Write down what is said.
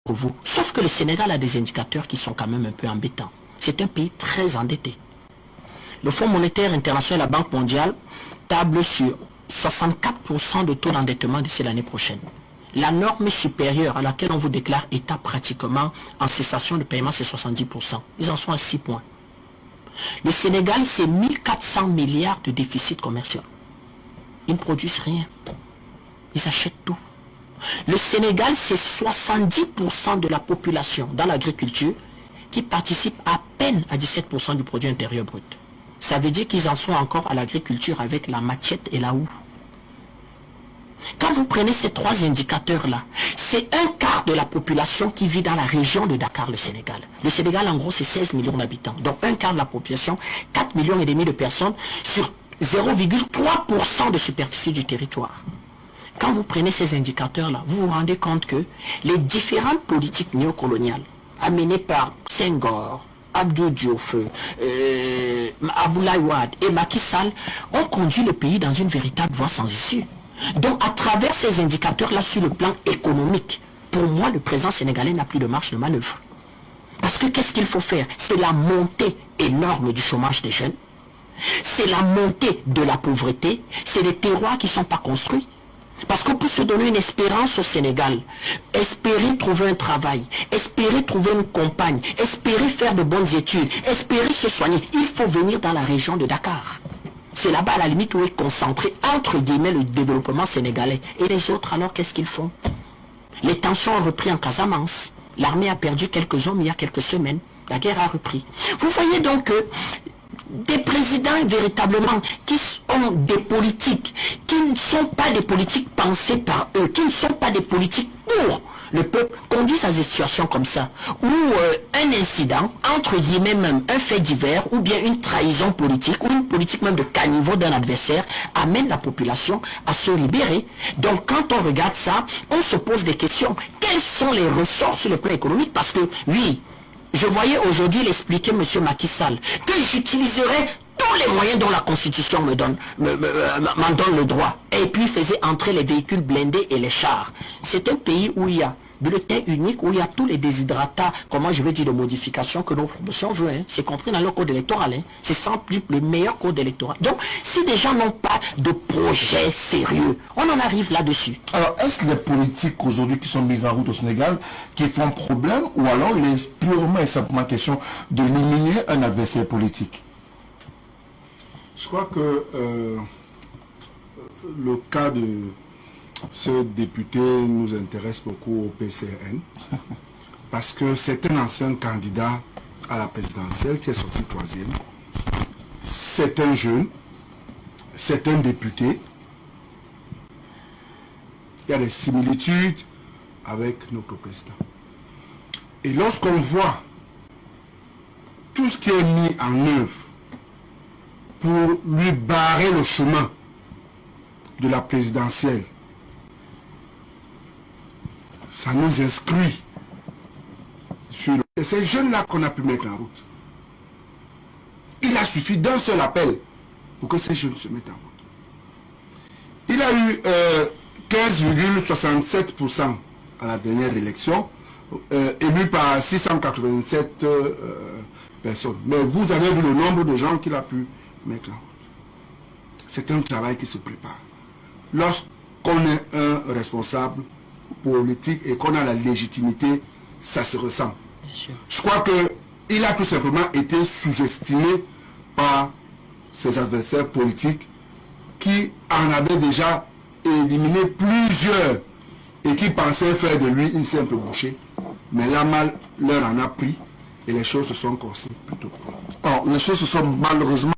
pour vous. Sauf que le Sénégal a des indicateurs qui sont quand même un peu embêtants. C'est un pays très endetté. Le Fonds monétaire international et la Banque mondiale tablent sur 64% de taux d'endettement d'ici l'année prochaine. La norme supérieure à laquelle on vous déclare État pratiquement en cessation de paiement, c'est 70%. Ils en sont à 6 points. Le Sénégal, c'est 1400 milliards de déficit commercial. Ils ne produisent rien. Ils achètent tout. Le Sénégal, c'est 70% de la population dans l'agriculture qui participe à peine à 17% du produit intérieur brut. Ça veut dire qu'ils en sont encore à l'agriculture avec la machette et la houe. Quand vous prenez ces trois indicateurs-là, c'est un quart de la population qui vit dans la région de Dakar, le Sénégal. Le Sénégal, en gros, c'est 16 millions d'habitants. Donc, un quart de la population, 4,5 millions de personnes sur 0,3% de superficie du territoire. Quand vous prenez ces indicateurs-là, vous vous rendez compte que les différentes politiques néocoloniales amenées par Senghor, Abdou Diouf, Abdoulaye Wade et Macky Sall ont conduit le pays dans une véritable voie sans issue. Donc, à travers ces indicateurs-là sur le plan économique, pour moi, le président sénégalais n'a plus de marge de manœuvre. Parce que qu'est-ce qu'il faut faire? C'est la montée énorme du chômage des jeunes. C'est la montée de la pauvreté. C'est des terroirs qui ne sont pas construits. Parce qu'on peut se donner une espérance au Sénégal, espérer trouver un travail, espérer trouver une compagne, espérer faire de bonnes études, espérer se soigner. Il faut venir dans la région de Dakar. C'est là-bas à la limite où est concentré, entre guillemets, le développement sénégalais. Et les autres, alors, qu'est-ce qu'ils font? Les tensions ont repris en Casamance. L'armée a perdu quelques hommes il y a quelques semaines. La guerre a repris. Vous voyez donc que des présidents véritablement qui ont des politiques, qui ne sont pas des politiques pensées par eux, qui ne sont pas des politiques pour le peuple, conduisent à des situations comme ça, où un incident, entre guillemets même un fait divers, ou bien une trahison politique, ou une politique même de caniveau d'un adversaire, amène la population à se libérer. Donc quand on regarde ça, on se pose des questions. Quels sont les ressorts sur le plan économique? Parce que, oui, je voyais aujourd'hui l'expliquer M. Macky Sall, que j'utiliserai tous les moyens dont la Constitution m'en donne le droit. Et puis faisait entrer les véhicules blindés et les chars. C'est un pays où il y a bulletin unique, où il y a tous les déshydratats, comment je vais dire, de modifications que notre promotion veut. Hein. C'est compris dans le code électoral. Hein. C'est sans plus le meilleur code électoral. Donc, si des gens n'ont pas de projet sérieux, on en arrive là-dessus. Alors, est-ce les politiques aujourd'hui qui sont mises en route au Sénégal qui font problème, ou alors il est purement et simplement question de d'éliminer un adversaire politique? Je crois que le cas de ce député nous intéresse beaucoup au PCN parce que c'est un ancien candidat à la présidentielle qui est sorti troisième. C'est un jeune, c'est un député. Il y a des similitudes avec notre président. Et lorsqu'on voit tout ce qui est mis en œuvre pour lui barrer le chemin de la présidentielle, ça nous inscrit sur... Et ces jeunes-là qu'on a pu mettre en route. Il a suffi d'un seul appel pour que ces jeunes se mettent en route. Il a eu 15,67% à la dernière élection, élu par 687 personnes. Mais vous avez vu le nombre de gens qu'il a pu mettre en route. C'est un travail qui se prépare. Lorsqu'on est un responsable politique et qu'on a la légitimité, ça se ressent. Je crois qu'il a tout simplement été sous-estimé par ses adversaires politiques qui en avaient déjà éliminé plusieurs et qui pensaient faire de lui une simple bouchée. Mais là, mal leur en a pris et les choses se sont corsées plutôt. Alors, les choses se sont malheureusement